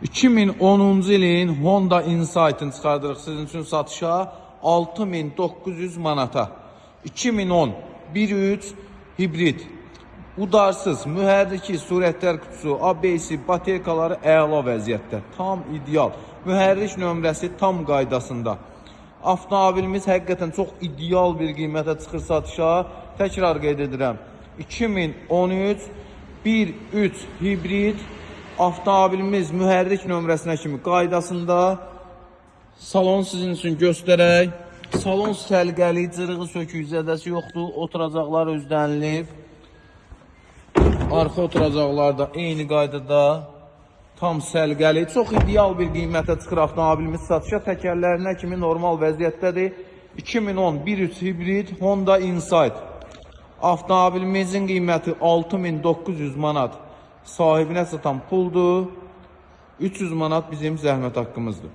2010-cu ilin Honda Insight'ını çıxardırıq sizin üçün satışa 6900 manata. 2010 1.3 hibrid, udarsız, mühərriki, surətlər kutusu, ABS-i, baterkaları əla vəziyyətdə, tam ideal. Mühərrik nömrəsi tam qaydasında. Avtomobilimiz həqiqətən çox ideal bir qiymətə çıxır satışa. Təkrar qeyd edirəm. 2013 1.3 hibrid avtomobilimiz mühərrik nömrəsinə kimi qaydasında. Salon sizin üçün göstərək. Salon səliqəli, cırığı sökük, zədəsi yoxdur. Oturacaqlar özdənilib. Arxa oturacaqlar da eyni qaydada. Tam səliqəli, çox ideal bir qiymətə çıxır avtomobilimiz satışa. Təkərlərinə kimi normal vəziyyətdədir. 2010 1.3 hibrid Honda Insight. Avtomobilimizin qiyməti 6900 manat. Sahibinə satan puldur. 300 manat bizim zəhmət haqqımızdır.